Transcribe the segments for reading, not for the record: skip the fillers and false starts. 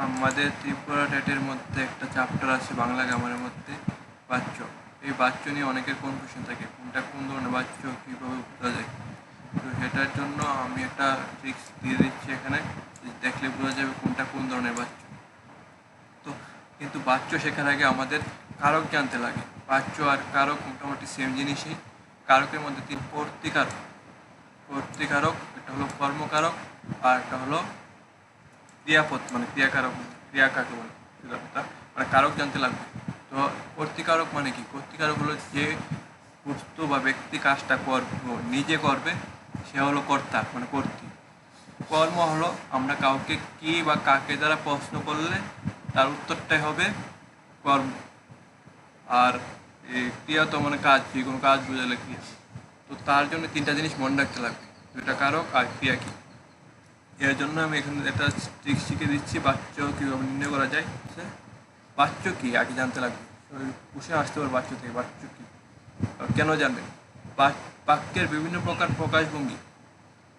আমাদের ত্রিপুরা টেটের মধ্যে একটা চ্যাপ্টার আছে বাংলা গ্রামারের মধ্যে বাচ্য। এই বাচ্য নিয়ে অনেকের কনফিউশন থাকে, কোনটা কোন ধরনের বাচ্য, কীভাবে বোঝা যায়। তো সেটার জন্য আমি একটা ট্রিক্স দিয়ে দিচ্ছি এখানে, দেখলে বোঝা যাবে কোনটা কোন ধরনের বাচ্য। তো কিন্তু বাচ্য শেখার আগে আমাদের কারক জানতে লাগে। বাচ্য আর কারক মোটামুটি সেম জিনিসই। কারকের মধ্যে তিন কর্তৃকারক, কর্তৃকারক একটা হলো কর্মকারক, আর একটা হলো ক্রিয়াপদ, মানে ক্রিয়াকারক, ক্রিয়া কাকে বলে সেটা মানে কারক জানতে লাগবে। তো কর্তৃকারক মানে কি? কর্তৃকারক হলো যে বস্তু বা ব্যক্তি কাজটা নিজে করবে, সে হলো কর্তা, মানে কর্তৃ। কর্ম হলো আমরা কাউকে কি বা কাকে দ্বারা প্রশ্ন করলে তার উত্তরটাই হবে কর্ম। আর ক্রিয়া তো মানে কাজ, যে কোনো কাজ বোঝালে ক্রিয়া। তো তার জন্য তিনটা জিনিস মনে রাখতে লাগবে, দুইটা কারক আর ক্রিয়া কি। এর জন্য আমি এখানে একটা ট্রিক শিখে দিচ্ছি বাচ্য কীভাবে নির্ণয় করা যায়। বাচ্য কি আগে জানতে লাগবে। পুষে আসতে পারে বাচ্য থেকে, বাচ্য কি কেন জানবেন? বাক্যের বিভিন্ন প্রকার প্রকাশভঙ্গি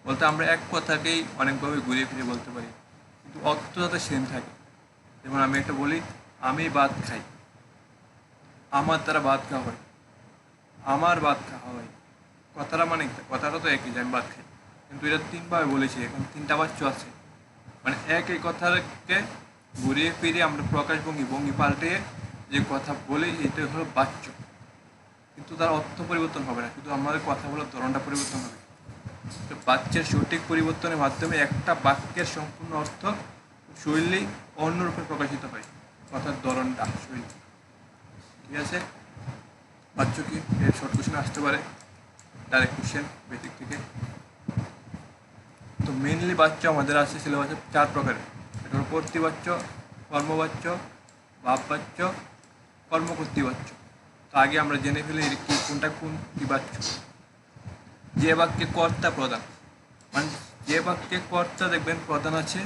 বলতে আমরা এক কথাকেই অনেকভাবে ঘুরিয়ে ফিরে বলতে পারি, কিন্তু অর্থ যাতে সেম থাকে। যেমন আমি একটা বলি, আমি ভাত খাই, আমার দ্বারা ভাত খাওয়া হয়, আমার ভাত খাওয়া হয়। কথাটা মানে কথাটা তো একই, যে আমি ভাত খাই, কিন্তু এটা তিনভাবে বলেছি, এখন তিনটা বাচ্য আছে। মানে একই কথাকে ঘুরিয়ে ফিরিয়ে আমরা ভঙ্গি পাল্টে যে কথা বলি, এটা হলো বাচ্য। কিন্তু তার অর্থ পরিবর্তন হবে না, শুধু আমাদের কথা বলার ধরনটা পরিবর্তন হবে। তো বাচ্যের সঠিক পরিবর্তনের মাধ্যমে একটা বাক্যের সম্পূর্ণ অর্থ শৈলী অন্যরূপে প্রকাশিত হয়, কথার ধরনটা, শৈলী। ঠিক আছে? বাচ্য কি এর শর্ট কোশ্চেন আসতে পারে, ডাইরেক্ট কোশ্চেন বেসিক থেকে। তো মেনলি বাচ্য আমাদের আছে সিলেবাসে 4 প্রকারের। এটা হলো কর্তৃবাচ্য, কর্মবাচ্য, ভাববাচ্য, কর্মকর্তৃবাচ্য। তো আগে আমরা জেনে ফেলি কি কোনটা কোন কি বাচ্য। যে বাক্যে কর্তা প্রধান, মানে যে বাক্যে কর্তা দেখবেন প্রধান আছে,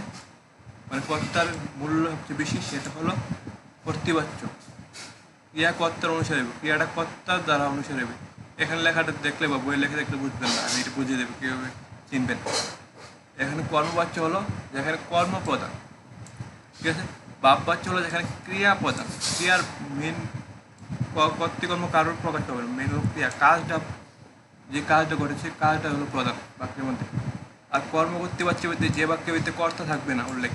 মানে কর্তার মূল্য সবচেয়ে বেশি, সেটা হলো কর্তৃবাচ্য। ক্রিয়া কর্তার অনুসারে হবে, ক্রিয়াটা কর্তার দ্বারা অনুসারে হবে। এখানে লেখাটা দেখলে বা বইয়ের লেখা দেখলে বুঝবেন না, আমি এটা বুঝিয়ে দেবো কীভাবে চিনবেন। এখানে কর্মবাচ্য হলো যেখানে কর্ম প্রধান, ঠিক আছে। ভাববাচ্য হলো যেখানে ক্রিয়া প্রধান, ক্রিয়ার মেন কর্তৃকর্ম কারোর প্রকাশ হবে, মেন হলো ক্রিয়া, কাজটা, যে কাজটা ঘটেছে কাজটা হলো প্রধান বাক্যের মধ্যে। আর কর্মকর্তৃবাচ্য বলতে যে বাক্যের ভিতরে কর্তা থাকবে না উল্লেখ,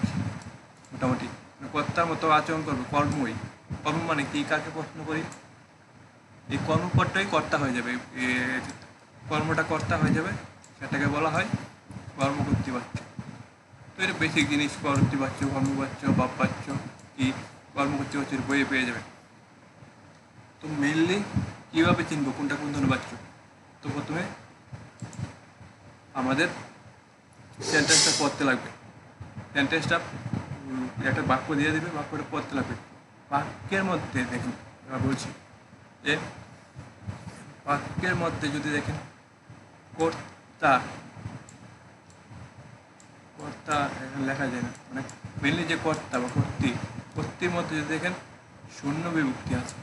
মোটামুটি কর্তার মতো আচরণ করবে, কর্মই। কর্ম মানে কি, কাকে প্রশ্ন করি, এই কর্মপদটাই কর্তা হয়ে যাবে, কর্মটা কর্তা হয়ে যাবে, সেটাকে বলা হয় কর্মকর্তৃবাচ্য। তো এটা বেসিক জিনিস, কর্তৃবাচ্য, কর্মবাচ্য, ভাববাচ্য কি, কর্মকর্তৃবাচ্যের বইয়ে পেয়ে যাবে। তো মেনলি কীভাবে চিনবো কোনটা কোন ধরনের বাচ্য? তো প্রথমে আমাদের সেন্টেন্সটা পড়তে লাগবে। সেন্টেন্সটা একটা বাক্য দিয়ে দেবে, বাক্যটা পড়তে লাগবে। বাক্যের মধ্যে দেখুন, এবার বলছি যে বাক্যের মধ্যে যদি দেখেন কর্তা, কর্তা এখানে লেখা যায় না, মানে মেনলি যে কর্তা বা কর্তির মধ্যে যদি দেখেন শূন্য বিভক্তি আছে,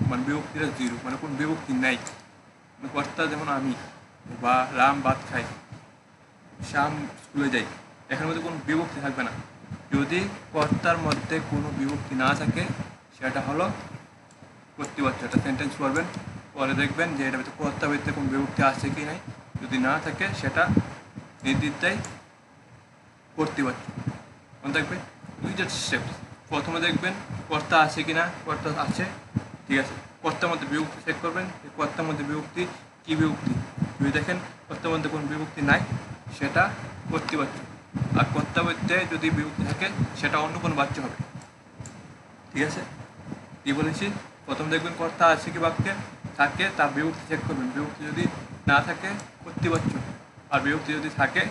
মানে বিভক্তিটা 0, মানে কোন বিভক্তি নাই। মানে কর্তা যেমন আমি, বা রাম ভাত খাই, শ্যাম স্কুলে যাই, এখানের মধ্যে কোনো বিভক্তি থাকবে না। যদি কর্তার মধ্যে কোনো বিভক্তি না থাকে, সেটা হলো কর্তৃবাচ্য। এটা সেন্টেন্স পড়বেন, পরে দেখবেন যে এটার ভিতরে কর্তার ভিতরে কোনো বিভক্তি আছে কি নাই। যদি না থাকে সেটা নির্দিদায় কর্তৃবাচ্য। মনে থাকবে 2টা স্টেপ। প্রথমে দেখবেন কর্তা আছে কি না, কর্তা আছে, ঠিক আছে। কর্তার মধ্যে বিভক্তি চেক করবেন, কর্তার মধ্যে বিভক্তি কী বিভক্তি। যদি দেখেন কর্তার মধ্যে কোনো বিভক্তি নাই, সেটা কর্তৃবাচ্য। আর কর্তার মধ্যে যদি বিভক্তি থাকে, সেটা অন্য কোনো বাচ্য হবে, ঠিক আছে। কী বলেছি, প্রথম দেখবেন কর্তা আছে কি বাক্যে, থাকে, তার বিভক্তি চেক করবেন। বিভক্তি যদি না থাকে কর্তৃবাচ্য, আর বিভক্তি যদি থাকে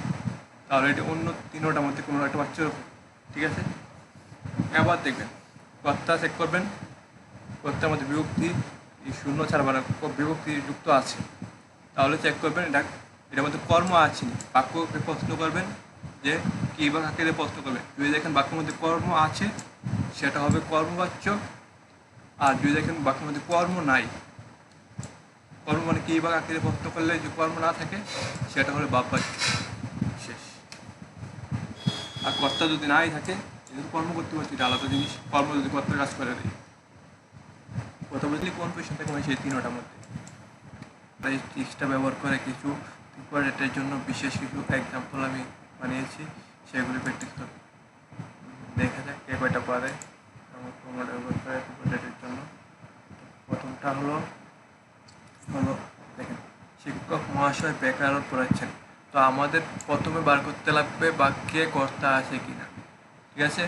তাহলে এটি অন্য 3টার মধ্যে কোনো একটা বাচ্চার উপর, ঠিক আছে। আবার দেখবেন কর্তা চেক করবেন, কর্তার মধ্যে বিভক্তি শূন্য ছাড়া মানে বিভক্তি যুক্ত আছে, তাহলে চেক করবেন এটার মধ্যে কর্ম আছে নি। বাক্যকে প্রশ্ন করবেন যে কী বা কাকে প্রশ্ন করবেন। যদি দেখেন বাক্যের মধ্যে কর্ম আছে, সেটা হবে কর্মবাচ্য। আর যদি দেখেন বাক্যের মধ্যে কর্ম নাই, কর্ম মানে কী বা কাকে প্রশ্ন করলে যে কর্ম না থাকে, সেটা হলো ভাববাচ্য। শেষ। আর কর্তা যদি নাই থাকে যদি কর্ম করতে পারছি, এটা আলাদা জিনিস। কর্ম যদি কর্তার কাজ করে দেয়, কথা বলছি কোন কোয়েশ্চেন থাকে মানে সেই তিনটার মধ্যে এই ট্রিক্সটা ব্যবহার করে কিছু ত্রিপুরাটের জন্য বিশেষ কিছু এক্সাম্পল আমি বানিয়েছি, সেগুলি প্র্যাকটিস করবে। দেখা যাক কে কয়টা পারে আমার ফর্মুলা ব্যবহার করে ত্রিপুরাটের জন্য। প্রথমটা হলো দেখেন, শিক্ষক মহাশয় ব্যাকরণ পড়াচ্ছেন। তো আমাদের প্রথমে বার করতে লাগবে বাক্যে কর্তা আছে কিনা, ঠিক আছে।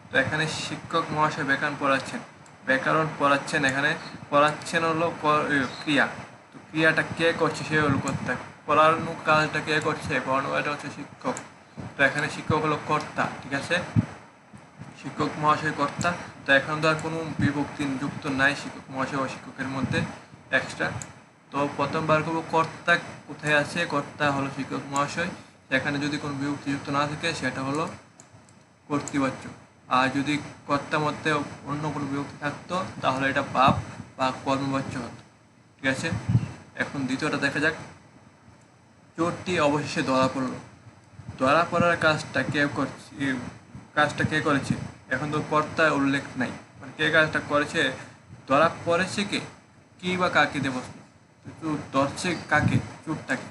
তো এখানে শিক্ষক মহাশয় ব্যাকরণ পড়াচ্ছেন, ব্যাকরণ পড়াচ্ছেন, এখানে পড়াচ্ছেন হলো ক্রিয়া। তো ক্রিয়াটা কে করছে, সে হলো কর্তা। পড়ানো কাজটা কে করছে, পড়ানো কাজটা হচ্ছে শিক্ষক। তো এখানে শিক্ষক হলো কর্তা, ঠিক আছে। শিক্ষক মহাশয় কর্তা। তো এখন তো আর কোনো বিভক্তি যুক্ত নাই শিক্ষক মহাশয় ও শিক্ষকের মধ্যে এক্সট্রা। তো প্রথমবার করবো কর্তা কোথায় আছে, কর্তা হলো শিক্ষক মহাশয়। সেখানে যদি কোনো বিভক্তি যুক্ত না থাকে সেটা হলো কর্তৃবাচ্য। আর যদি কর্তার মধ্যে অন্য কোনো বিভক্তি থাকতো তাহলে এটা বাপ বা কর্মবাচ্য হতো, ঠিক আছে। এখন দ্বিতীয়টা দেখা যাক। চোরটি অবশেষে ধরা পড়লো। ধরা পড়ার কাজটা কে করেছে, এখন তো কর্তার উল্লেখ নাই, মানে কে কাজটা করেছে, ধরা পড়েছে কে, কি বা কাকে দেব, ধরছে কাকে, চোরটাকে,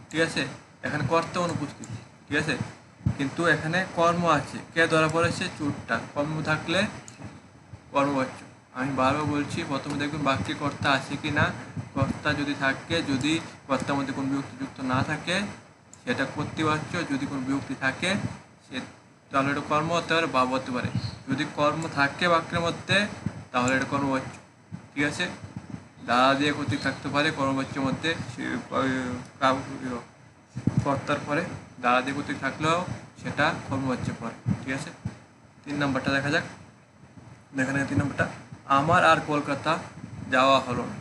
ঠিক আছে। এখানে কর্তা অনুপস্থিত, ঠিক আছে, কিন্তু এখানে কর্ম আছে, কে ধরা পড়েছে, চোরটা। কর্ম থাকলে কর্মবাচ্য। আমি বারবার বলছি, প্রথমে দেখবেন বাক্যে কর্তা আছে কি না। কর্তা যদি থাকে, যদি কর্তার মধ্যে কোনো বিভক্তি যুক্ত না থাকে সেটা কর্তৃবাচ্য। যদি কোনো বিভক্তি থাকে সে তাহলে এটা কর্ম হতে পারে, ভাব হতে পারে। যদি কর্ম থাকে বাক্যের মধ্যে তাহলে এটা কর্মবাচ্য, ঠিক আছে। দ্বারা দিয়ে কর্তৃক থাকতে পারে কর্মবাচ্যের মধ্যে, কর্তার পরে দ্বারা দিয়ে কর্তৃক থাকলেও সেটা কর্মবাচ্য পড়ে, ঠিক আছে। 3 নম্বরটা দেখা যাক। দেখেন 3 নম্বরটা, আমার আর কলকাতা যাওয়া হলো না।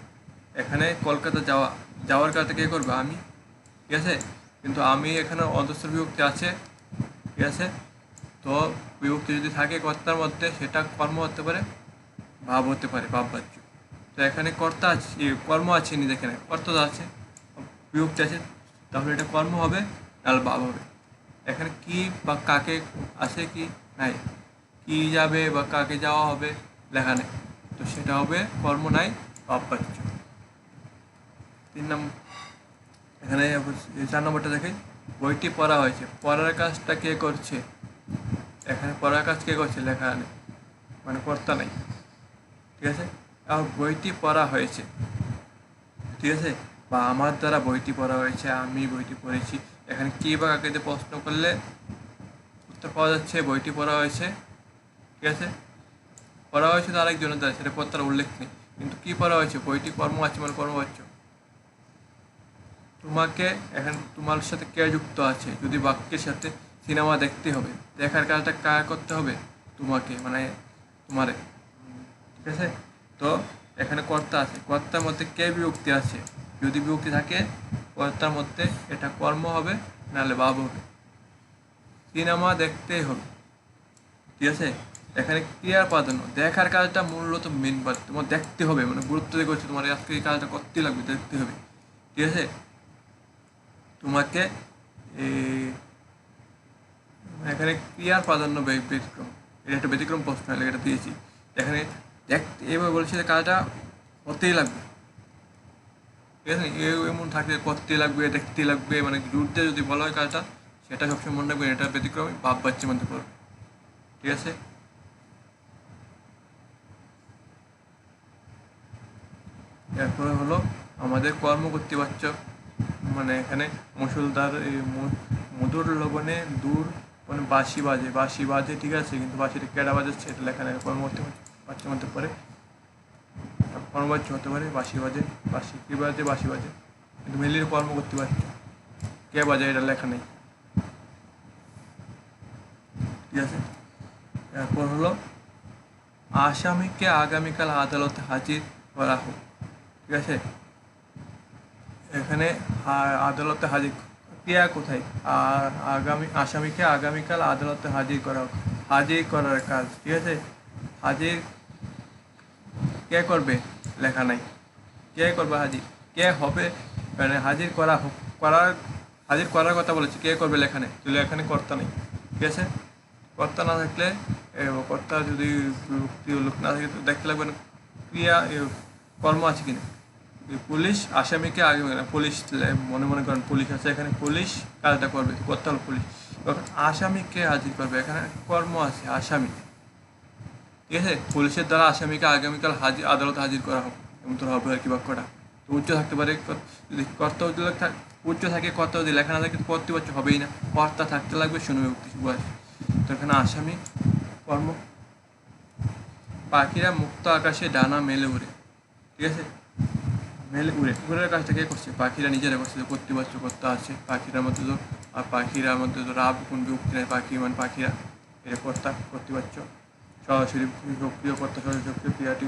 এখানে কলকাতা যাওয়ার কাজটা কে করবে, আমি, ঠিক আছে। কিন্তু আমি এখানে অন্তঃস্থ বিভক্তি আছে, ঠিক আছে। তো বিভক্তি যদি থাকে কর্তার মধ্যে সেটা কর্ম হতে পারে, ভাব হতে পারে, ভাববাচ্য। তো এখানে কর্তা আছে, কর্ম আছে নি, দেখেন কর্তা আছে, বিভক্তি আছে, তাহলে এটা কর্ম হবে, নাহলে ভাব হবে। এখানে কি বা কাকে আছে কি নাই, কি যাবে বা কাকে যাওয়া হবে লেখা নেই, তো সেটা হবে কর্ম নাই, ভাববাচ্য। 3 নম্বর, এখানে 4 নম্বরটা দেখে, বইটি পড়া হয়েছে। পড়ার কাজটা কে করছে, এখানে পড়ার কাজ কে করছে লেখা নেই, মানে কর্তা নাই, ঠিক আছে। আর বইটি পড়া হয়েছে, ঠিক আছে, বা আমার দ্বারা বইটি পড়া হয়েছে, আমি বইটি পড়েছি। এখানে কি বা কাকে দিয়ে প্রশ্ন করলে উত্তর পাওয়া যাচ্ছে বইটি পড়া হয়েছে, ঠিক আছে। পড়া হয়েছে তো আরেকজনের দ্বারা, সেটা কর্তার উল্লেখ নেই, কিন্তু কি পড়া হয়েছে, বইটি কর্ম আছে মানে কর্মবাচ্য। তোমাকে, এখানে তোমার সাথে কে যুক্ত আছে, যদি বাক্যের সাথে সিনেমা দেখতে হবে, দেখার কাজটা কার করতে হবে, তোমাকে, মানে তোমারে, ঠিক আছে। তো এখানে কর্তা আছে, কর্তার মধ্যে কে বিভক্তি আছে, যদি বিভক্তি থাকে কর্তার মধ্যে এটা কর্ম হবে, নাহলে ভাব হবে। সিনেমা দেখতেই হবে, ঠিক আছে। এখানে ক্রিয়ার প্রাধান্য, দেখার কাজটা মূলত মেন পার্ট, তোমার দেখতে হবে, মানে গুরুত্ব দিয়ে করছে, তোমার আজকে এই কাজটা করতে লাগবে, দেখতে হবে, ঠিক আছে। তোমাকে এখানে ক্রিয়ার প্রাধান্য ব্যতিক্রম, এটা একটা ব্যতিক্রম প্রশ্ন, এটা দিয়েছি। এখানে এইভাবে বলছে যে কাজটা করতেই লাগবে, ঠিক আছে। এমন থাকলে করতে লাগবে, দেখতে লাগবে, মানে জোরতে যদি বলা হয় কাজটা, সেটা সবসময় মনে রাখবেন, এটা ব্যতিক্রমী ভাব বাচ্চার মধ্যে পড়বে, ঠিক আছে। এরপরে হলো আমাদের কর্ম কর্তৃবাচ্য, মানে এখানে মুসলধার, মধুর লবণে দূর, মানে বাঁশি বাজে, ঠিক আছে, কিন্তু বাঁশিটা কেডা বাজাচ্ছে এটা লেখা নেই, কর্মবাচ্য বাচ্চার মধ্যে পড়ে, কর্মবাচ্য হতে পারে, বাঁশি কি বাজে, বাঁশি বাজে, কিন্তু মেলির কর্ম কর্তৃবাচ্য, কে বাজে এটা লেখা নেই, ঠিক আছে। এরপর হলো আসামিকে আগামীকাল আদালতে হাজির করা হোক, ঠিক আছে। এখানে আদালতে হাজির, ক্রিয়া কোথায়, আসামিকে আগামীকাল আদালতে হাজির করা হোক, হাজির করার কাজ, ঠিক আছে। হাজির কে করবে লেখা নাই, কে করবে হাজির, কে হবে, মানে হাজির করা হোক, হাজির করার কথা বলেছে, কে করবে লেখা নেই, তাহলে এখানে কর্তা নেই, ঠিক আছে। কর্তা না থাকলে কর্তা যদি বিভক্তি উল্লেখ না থাকে তো দেখতে লাগবে না ক্রিয়া কর্ম আছে কিনা। পুলিশ আসামিকে আগে পুলিশ মনে মনে করেন পুলিশ আছে, এখানে পুলিশ কাজটা করবে, করতে হলো পুলিশ। তখন আসামিকে হাজির করবে, এখানে কর্ম আছে আসামি, ঠিক আছে। পুলিশের দ্বারা আসামিকে আগামীকাল আদালতে হাজির করা হবে, এমন তো হবে আর কি বাক্যটা। তো উচ্চ থাকতে পারে, যদি কর্তা উচ্চ থাকে, কর্তা যদি লেখা না থাকে কর্তৃপক্ষ হবেই না, কর্তা থাকতে লাগবে শূন্যবিভক্তি বয়স। তো এখানে আসামি কর্ম। পাখিরা মুক্ত আকাশে ডানা মেলে উড়ে, ঠিক আছে। মেলে উড়ের কাজটা কে করছে? পাখিরা নিজেরা করছে, কর্তৃপক্ষ কর্তা আছে পাখিরার মধ্যে তো। আর পাখিরার মধ্যে তো রাব কোন বিভক্তি নেই, পাখি মানে পাখিরা, এটা কর্তা কর্তৃপক্ষ। সরাসরি সক্রিয় কর্তা, সরাসরি সক্রিয় ক্রিয়াটি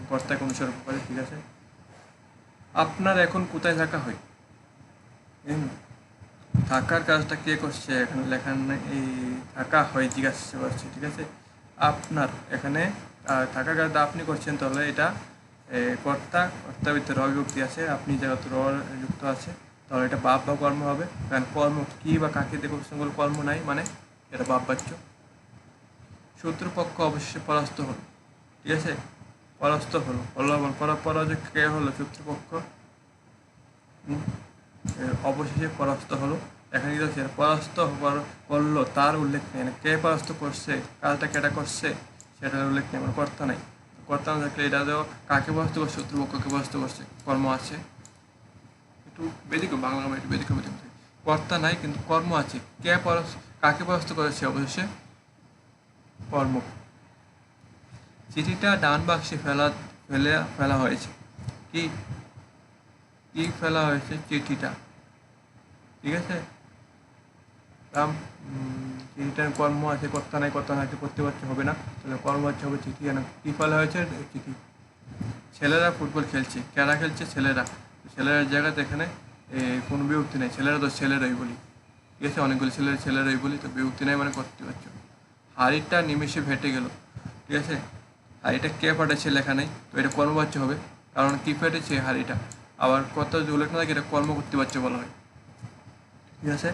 কর্তাকে অনুসরণ করে, ঠিক আছে। আপনার এখন কোথায় থাকা হয়? থাকার কাজটা কে করছে? এখানে লেখা নেই, এই থাকা হয় জিজ্ঞাসা করছে, ঠিক আছে। আপনার এখানে থাকার কাজটা আপনি করছেন, তাহলে এটা কর্তার ভিতরে অবিভক্তি আছে, আপনি যেহেতু যুক্ত আছে, তাহলে এটা বাপ বা কর্ম হবে। কারণ কর্ম কি বা কাকে দিয়ে কোশ্চেন করলে কর্ম নাই, মানে এটা বাপ বাচ্য। শত্রুপক্ষ অবশ্যই পরাস্ত হলো, ঠিক আছে। পরাস্ত হলো পরাজয় কে হলো? শত্রুপক্ষ অবশেষে পরাস্ত হলো। এখানে কি হচ্ছে? পরাস্ত করলো তার উল্লেখ নেই, কে পরাস্ত করছে, কাজটা কেটা করছে সেটার উল্লেখ নেই, মানে কর্তা নাই। কর্তা না থাকলে এটা তো কাকে পরাস্ত করছে? শত্রুপক্ষকে পরাস্ত করছে, কর্ম আছে। একটু ব্যতিক্রম, বাংলা একটু ব্যতিক্রম। কর্তা নাই কিন্তু কর্ম আছে, কাকে পরাস্ত করেছে? অবশেষে কর্ম। চিঠিটা ডান বাক্সে ফেলা হয়েছে। কি কি ফেলা হয়েছে? চিঠিটা, ঠিক আছে। চিঠিটার কর্ম আছে, কর্তা নাই, কর্তা না করতে পারছে হবে না, তাহলে কর্ম হচ্ছে হবে চিঠি। কি ফেলা হয়েছে? চিঠি। ছেলেরা ফুটবল খেলছে, কারা খেলছে? ছেলেরা। ছেলেরার জায়গাতে এখানে কোনো বিভক্তি নেই, ছেলেরা তো ছেলেরাই বলি, ঠিক আছে। অনেকগুলি ছেলেরাই বলি, তো বিভক্তি নেই মানে করতে পারছো। হাড়িটা নিমেষে ফেটে গেল, ঠিক আছে। হাড়িটা কে ফাটেছে লেখা নেই, তো এটা কর্মবাচ্য হবে, কারণ কি ফেটেছে? হাড়িটা। আবার কত যদি উল্লেখ না থাকে এটা কর্ম করতে পারছে বলা হয়, ঠিক আছে।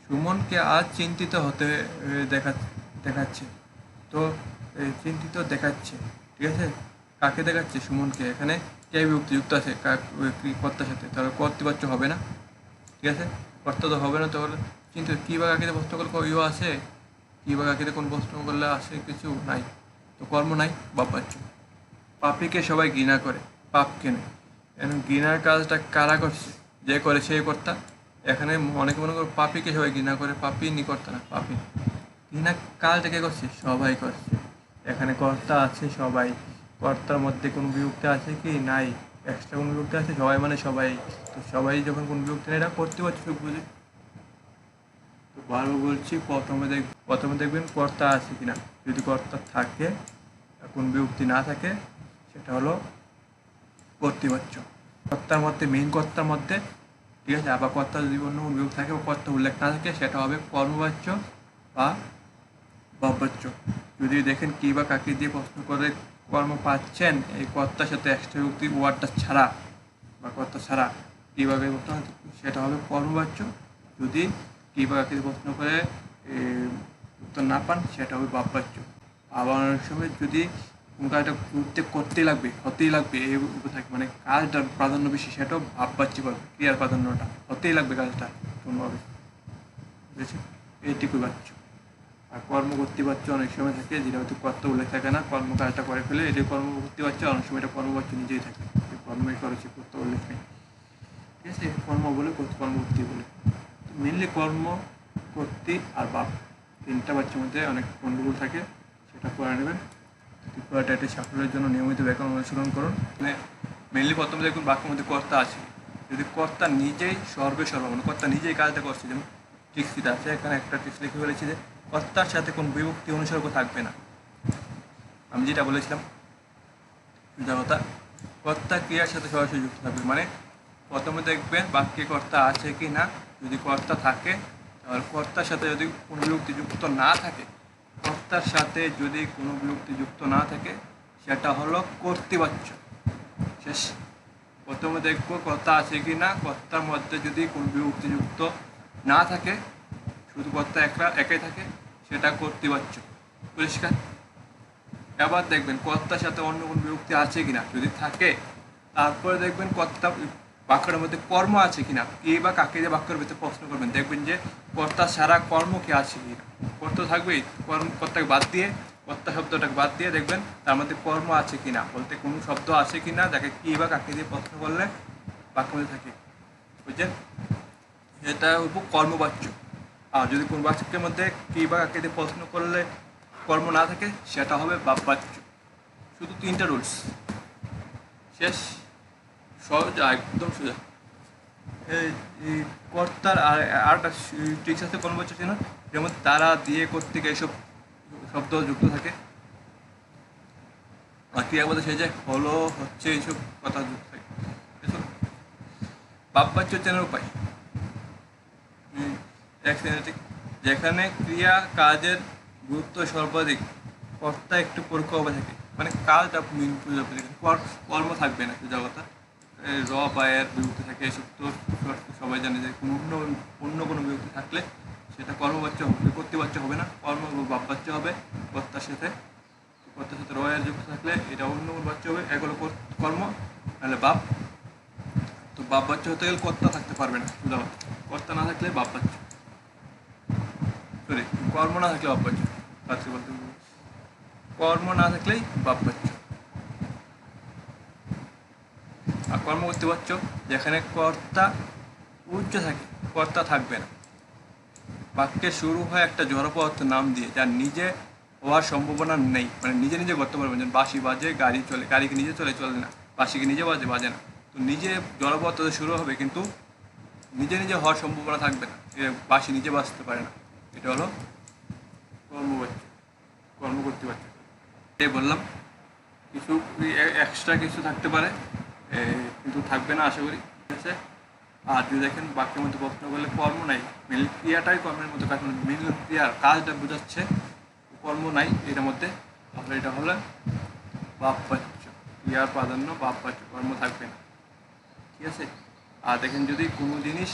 সুমনকে আজ চিন্তিত হতে দেখাচ্ছে, তো চিন্তিত দেখাচ্ছে, ঠিক আছে। কাকে দেখাচ্ছে? সুমনকে। এখানে কে বিভক্তি যুক্ত আছে কর্তার সাথে, তাহলে কর্তৃপক্ষ হবে না, ঠিক আছে। কর্তা তো হবে না, তাহলে চিন্তিত কী বা কাকে প্রশ্ন করলে ইও আছে, কী বা কাকে কোন প্রশ্ন করলে আসে? কিছু নাই, তো কর্ম নাই, বাপ্পাচ্ছ। পাপিকে সবাই ঘৃণা করে, পাপকে নেই। ঘৃণার কাজটা কারা করছে? যে করে সেই কর্তা। এখানে অনেকে মনে করো পাপিকে সবাই ঘৃণা করে, পাপি নিকর্তা না, পাপি। ঘৃণা কাজটা কে করছে? সবাই করছে। এখানে কর্তা আছে সবাই, কর্তার মধ্যে কোনো বিভক্তি আছে কি? নাই। এক্সট্রা কোনো বিভক্তি আছে? সবাই মানে সবাই, তো সবাই যখন কোনো বিভক্তি নেই এটা করতে পারছে সব বুঝে। তো বারবার বলছি, প্রথমে দেখবেন কর্তা আছে কিনা। যদি কর্তা থাকে, কোন বিভক্তি না থাকে, সেটা হলো কর্তৃবাচ্য। কর্তার মধ্যে, মেইন কর্তার মধ্যে, ঠিক আছে। আবার কর্তা যদি অন্য কোনো বিভক্তি থাকে বা কর্তা উল্লেখ না থাকে, সেটা হবে কর্মবাচ্য বা বাহ্যবাচ্য। যদি দেখেন কি বা কাকে দিয়ে প্রশ্ন করে কর্ম পাচ্ছেন, এই কর্তার সাথে এক্সট্রা বিভক্তি ওয়ার্ডটা ছাড়া বা কর্তা ছাড়া কীভাবে প্রশ্ন, সেটা হবে কর্মবাচ্য। যদি কি বা কাকে প্রশ্ন করে উত্তর না পান, সেটা হবে বাহ্যবাচ্য। আবার অনেক সময় যদি কোনো কাজটা করতেই লাগবে, হতেই লাগবে, এই উপরে থাকে, মানে কাজটার প্রাধান্য বেশি, সেটাও ভাববাচ্য পাবে, ক্রিয়ার প্রাধান্যটা হতেই লাগবে কাজটা কোনোভাবে, বুঝেছি। এইটুকু বাচ্চ। আর কর্ম করতে পারছে অনেক সময় থাকে, যেটা হয়তো কর্তা উল্লেখ থাকে না, কর্ম কাজটা করে ফেলে, এটি কর্ম করতে পারছে, অনেক সময় এটা কর্মবাচ্য নিজেই থাকে, কর্মই করেছে, কর্তা উল্লেখ নেই, ঠিক আছে। কর্ম বলে কর্ম করতে বলে, মেনলি কর্ম করতে আর বাপ তিনটা বাচ্চার মধ্যে অনেক গণ্ডগোল থাকে, সেটা করে নেবেন। ত্রিপুরা সাফল্যের জন্য নিয়মিত ব্যাকরণ অনুশীলন করুন। মানে মেনলি প্রথমে দেখুন বাক্যের মধ্যে কর্তা আছে, যদি কর্তা নিজেই মানে কর্তা নিজেই কাজটা করছে, যেমন টিক্সিটা আছে, এখানে একটা টিক্স লিখে ফেলেছি যে কর্তার সাথে কোনো বিভক্তি অনুসর্গ থাকবে না। আমি যেটা বলেছিলাম কথা, কর্তা ক্রিয়ার সাথে সরাসরি যুক্ত থাকবে, মানে প্রথমে দেখবেন বাক্যে কর্তা আছে কি না। যদি কর্তা থাকে, তাহলে কর্তার সাথে যদি কোনো বিভক্তি যুক্ত না থাকে, কর্তার সাথে যদি কোনো বিভক্তি যুক্ত না থাকে, সেটা হলো কর্তৃবাচ্য। শেষ। প্রথমে দেখবো কর্তা আছে কি না, কর্তার মধ্যে যদি কোনো বিভক্তি যুক্ত না থাকে, শুধু কর্তা একাই থাকে, সেটা কর্তৃবাচ্য। পরিষ্কার? এবার দেখবেন কর্তার সাথে অন্য কোনো বিভক্তি আছে কিনা, যদি থাকে তারপরে দেখবেন কর্তা বাক্যের মধ্যে কর্ম আছে কিনা, কে বা কাকে দিয়ে বাক্যের ভিতরে প্রশ্ন করবেন, দেখবেন যে কর্তা ছাড়া কর্ম কি আছে কিনা। কর্তা থাকবেই, কর্তাকে বাদ দিয়ে, কর্তা শব্দটাকে বাদ দিয়ে দেখবেন তার মধ্যে কর্ম আছে কিনা, বলতে কোনো শব্দ আছে কিনা যাকে কে বা কাকে দিয়ে প্রশ্ন করলে বাক্যের মধ্যে থাকে। বুঝছেন? এটা হইব কর্মবাচ্য। আর যদি কোন বাক্যের মধ্যে কে বা কাকে দিয়ে প্রশ্ন করলে কর্ম না থাকে সেটা হবে বাচ্য। শুধু 3টা রুলস, শেষ। সহজ, একদম সোজা। এই কর্তার আরেকটা ট্রিক্স আছে কর্মবাচ্য ছিল, যেমন তারা, দিয়ে, কর্তৃক এইসব শব্দ যুক্ত থাকে। আর ক্রিয়াপদে সে যে হলো, হচ্ছে, এইসব কথা যুক্ত থাকে। বাচ্য চেনার উপায় যেখানে ক্রিয়া কাজের গুরুত্ব সর্বাধিক, কর্তা একটু পরোক্ষভাবে থাকে, মানে কাজটা মেন কর্ম থাকবে না, সোজা কথা। র বা এর বিভক্তি থাকে, এসব তো সবাই জানে যে অন্য কোনো বিভক্তি থাকলে সেটা কর্মবাচ্য হবে, কর্তৃবাচ্য হবে না, কর্ম বাচ্য হবে। কর্তার সাথে র এর যুক্ত থাকলে এটা অন্য কোনো বাচ্য হবে, এগুলো কর্ম, নাহলে বাপ। তো বাপ বাচ্য হতে গেলে কর্তা থাকতে পারবে না, সোজা কথা। কর্তা না থাকলে বাপ বাচ্য, সরি, কর্ম না থাকলে বাপ বাচ্য, বলতে কর্ম না থাকলেই বাপ বাচ্য। আর কর্ম কর্তৃবাচ্য যেখানে কর্তা উচ্চ থাকে, কর্তা থাকবে না। বাক্যে শুরু হয় একটা জড়পদার্থের নাম দিয়ে, যার নিজে হওয়ার সম্ভাবনা নেই, মানে নিজে নিজে করতে পারবেন। যেমন বাঁশি বাজে, গাড়ি চলে, গাড়িকে নিজে চলে না, বাঁশিকে নিজে বাজে, বাজে না। তো নিজে জড়পদার্থ শুরু হবে, কিন্তু নিজে নিজে হওয়ার সম্ভাবনা থাকবে না, বাঁশি নিজে বাজতে পারে না। এটা হলো কর্মবাচ্য, কর্ম কর্তৃবাচ্য। এই বললাম, কিছু এক্সট্রা কিছু থাকতে পারে, কিন্তু থাকবে না আশা করি, ঠিক আছে। আর যদি দেখেন বাক্যের মধ্যে প্রশ্ন করলে কর্ম নাই, মেন ক্রিয়াটাই কর্মের মধ্যে কাজ, মেন ক্রিয়ার কাজটা বোঝাচ্ছে, কর্ম নাই এটার মধ্যে, তাহলে এটা হলো বাপ বাচ্য। ক্রিয়ার প্রাধান্য বাপ বাচ্য, কর্ম থাকবে না, ঠিক আছে। আর দেখেন যদি কোনো জিনিস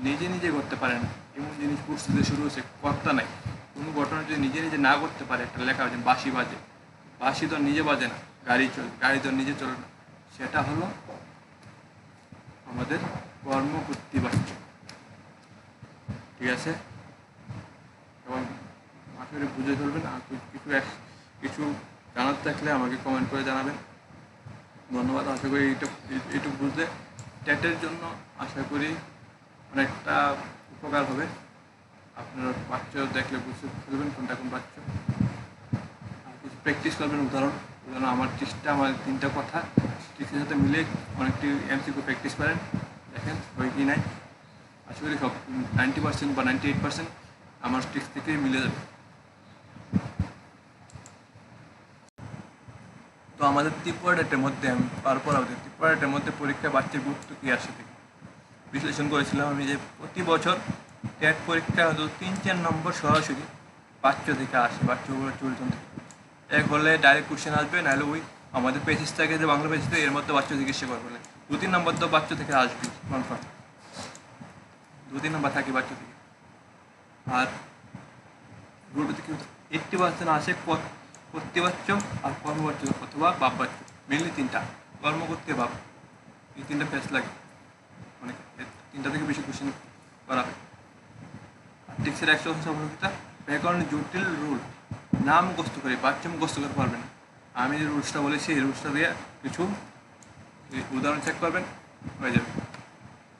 নিজে নিজে করতে পারে না, এমন জিনিস পরিস্থিতি শুরু হচ্ছে, কর্তা নাই, কোনো ঘটনা যদি নিজে নিজে না করতে পারে, একটা লেখা হচ্ছে বাঁশি বাজে, বাঁশি তো নিজে বাজে না, গাড়ি চলে, গাড়ি তো নিজে চলে না, সেটা হলো আমাদের কর্ম কর্তৃবাচ্য, ঠিক আছে। এবং আশা করি বুঝে ধরবেন। আর কিছু জানার থাকলে আমাকে কমেন্ট করে জানাবেন। ধন্যবাদ। আশা করি এইটুকু বুঝলে ট্যাটের জন্য আশা করি অনেকটা উপকার হবে। আপনারা বাচ্চ দেখলে বুঝতে পারবেন কোনটা কোন বাচ্চ। আর কিছু প্র্যাকটিস করবেন, উদাহরণ আমার ট্রিক্সটা, আমার 3টা কথা ট্রিক্সের সাথে মিলে অনেকটি এমসিকিউ প্র্যাকটিস করেন, দেখেন হয় কি নাই। আশা করি সব 90% বা 98% আমার ট্রিক্স থেকেই মিলে যাবে। তো আমাদের ত্রিপুরা ডেটের মধ্যে আমি ত্রিপুরা ডেটের মধ্যে পরীক্ষা বাচ্চার গুরুত্ব কী আসে থেকে বিশ্লেষণ করেছিলাম আমি, যে প্রতি বছর টেট পরীক্ষা হয়তো 3-4 নম্বর সরাসরি বাচ্চ থেকে আসে, বাচ্চাগুলো চরিত্র থেকে। এক হলে ডাইরেক্ট কোশ্চেন আসবে, নাহলে ওই আমাদের পেসিস থাকে যে বাংলা পেসিস, এর মধ্যে বাচ্চা চিকিৎসা করবে, 2-3 নম্বর তো বাচ্চা থেকে আসবে কনফার্ম, 2-3 নম্বর থাকে বাচ্চা থেকে। আর রুল থেকে 80% আসে কর্তৃবাচ্য আর কর্মবাচ্য অথবা বাপ বাচ্য, মেনলি 3টা, কর্ম করতে বাপ, এই 3টা ফেস লাগে, মানে 3টা থেকে বেশি কোশ্চেন করা হয়। আর টেক্সের 100% সফলতা, ব্যাকরণের জটিল রুল নাম মুখস্থ করে, বাচ্চ মুখস্থ করতে পারবে না। আমি যে রুলসটা বলেছি এই রুলসটা দিয়ে কিছু উদাহরণ চেক করবেন, হয়ে যাবে।